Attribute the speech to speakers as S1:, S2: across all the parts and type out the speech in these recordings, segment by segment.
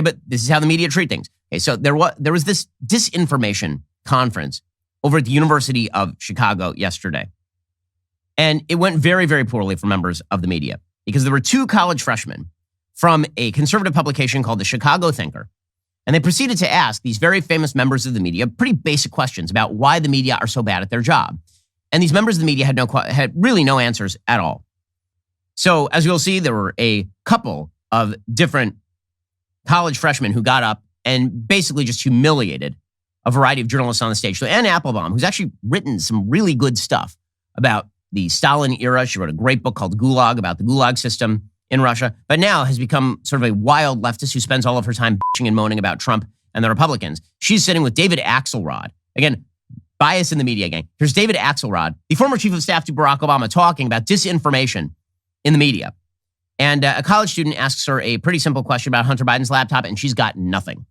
S1: but this is how the media treat things. Okay, so there was this disinformation conference over at the University of Chicago yesterday. And it went very, very poorly for members of the media because there were two college freshmen from a conservative publication called the Chicago Thinker. And they proceeded to ask these very famous members of the media pretty basic questions about why the media are so bad at their job. And these members of the media had really no answers at all. So as you'll see, there were a couple of different college freshmen who got up and basically just humiliated a variety of journalists on the stage. So Anne Applebaum, who's actually written some really good stuff about the Stalin era. She wrote a great book called Gulag about the Gulag system in Russia, but now has become sort of a wild leftist who spends all of her time bitching and moaning about Trump and the Republicans. She's sitting with David Axelrod. Again, bias in the media gang. Here's David Axelrod, the former chief of staff to Barack Obama, talking about disinformation in the media. And a college student asks her a pretty simple question about Hunter Biden's laptop, and she's got nothing.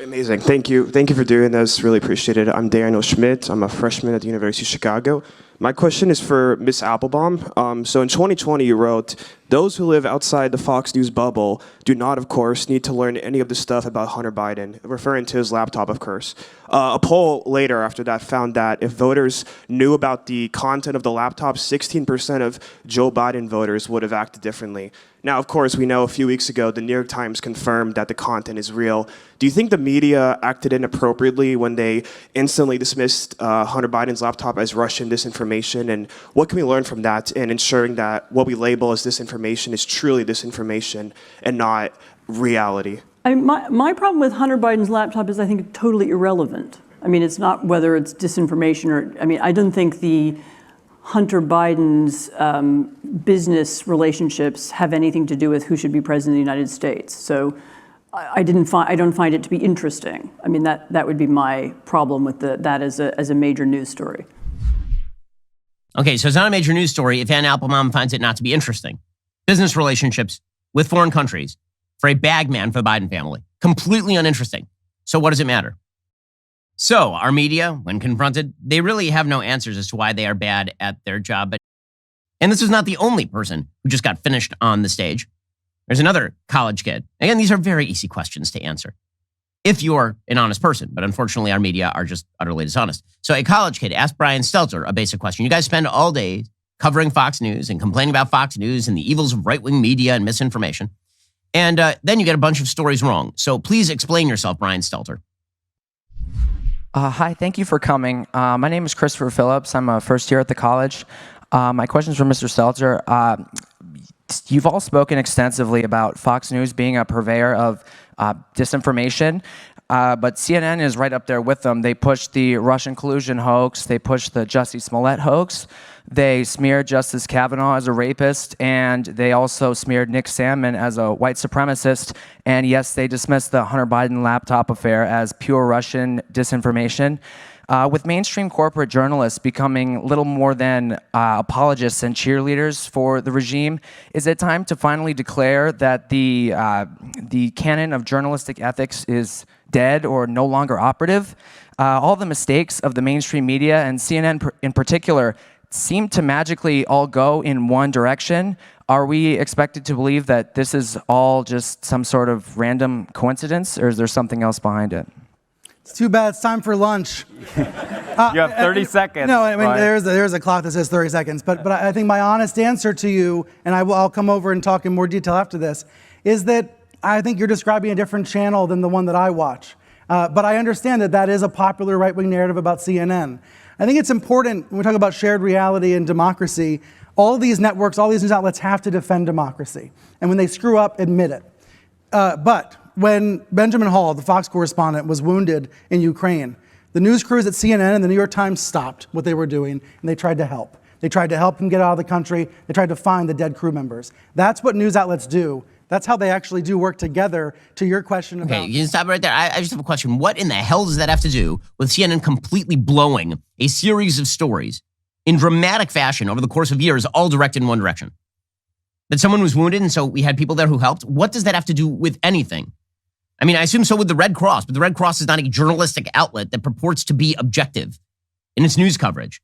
S2: Amazing. Thank you. Thank you for doing this. Really appreciate it. I'm Daniel Schmidt. I'm a freshman at the University of Chicago. My question is for Ms. Applebaum. So in 2020, you wrote, those who live outside the Fox News bubble do not, of course, need to learn any of the stuff about Hunter Biden, referring to his laptop, of course. A poll later after that found that if voters knew about the content of the laptop, 16% of Joe Biden voters would have acted differently. Now, of course, we know a few weeks ago, the New York Times confirmed that the content is real. Do you think the media acted inappropriately when they instantly dismissed Hunter Biden's laptop as Russian disinformation? And what can we learn from that in ensuring that what we label as disinformation is truly disinformation and not reality?
S3: My problem with Hunter Biden's laptop is I think totally irrelevant. I mean, it's not whether it's disinformation or, I mean, I don't think the Hunter Biden's business relationships have anything to do with who should be president of the United States. So I don't find it to be interesting. I mean, that would be my problem with that as a major news story.
S1: Okay, so it's not a major news story if Anne Applebaum finds it not to be interesting. Business relationships with foreign countries for a bagman for the Biden family. Completely uninteresting. So what does it matter? So our media, when confronted, they really have no answers as to why they are bad at their job. And this is not the only person who just got finished on the stage. There's another college kid. Again, these are very easy questions to answer if you're an honest person. But unfortunately, our media are just utterly dishonest. So a college kid asked Brian Stelter a basic question. You guys spend all day covering Fox News and complaining about Fox News and the evils of right-wing media and misinformation. And then you get a bunch of stories wrong. So please explain yourself, Brian Stelter.
S4: Hi, thank you for coming. My name is Christopher Phillips. I'm a first year at the college. My question is for Mr. Stelter. You've all spoken extensively about Fox News being a purveyor of disinformation, but CNN is right up there with them. They pushed the Russian collusion hoax. They pushed the Jussie Smollett hoax. They smeared Justice Kavanaugh as a rapist, and they also smeared Nick Sandmann as a white supremacist. And yes, they dismissed the Hunter Biden laptop affair as pure Russian disinformation. With mainstream corporate journalists becoming little more than apologists and cheerleaders for the regime, is it time to finally declare that the canon of journalistic ethics is dead or no longer operative? All the mistakes of the mainstream media, and CNN in particular, seem to magically all go in one direction. Are we expected to believe that this is all just some sort of random coincidence, or is there something else behind it?
S5: It's too bad. It's time for lunch.
S6: You have 30 seconds.
S5: No, I mean, there's a clock that says 30 seconds. But I think my honest answer to you, and I'll come over and talk in more detail after this, is that I think you're describing a different channel than the one that I watch. But I understand that is a popular right-wing narrative about CNN. I think it's important when we talk about shared reality and democracy, all these networks, all these news outlets have to defend democracy. And when they screw up, admit it. But when Benjamin Hall, the Fox correspondent, was wounded in Ukraine, the news crews at CNN and the New York Times stopped what they were doing, and they tried to help. They tried to help him get out of the country. They tried to find the dead crew members. That's what news outlets do. That's how they actually do work together, to your question about...
S1: Okay, you can stop right there. I just have a question. What in the hell does that have to do with CNN completely blowing a series of stories in dramatic fashion over the course of years, all directed in one direction? That someone was wounded and so we had people there who helped? What does that have to do with anything? I mean, I assume so with the Red Cross, but the Red Cross is not a journalistic outlet that purports to be objective in its news coverage.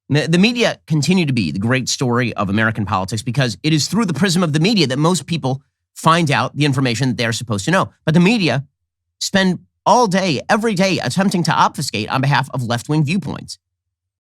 S1: The media continue to be the great story of American politics because it is through the prism of the media that most people find out the information that they're supposed to know. But the media spend all day, every day, attempting to obfuscate on behalf of left-wing viewpoints.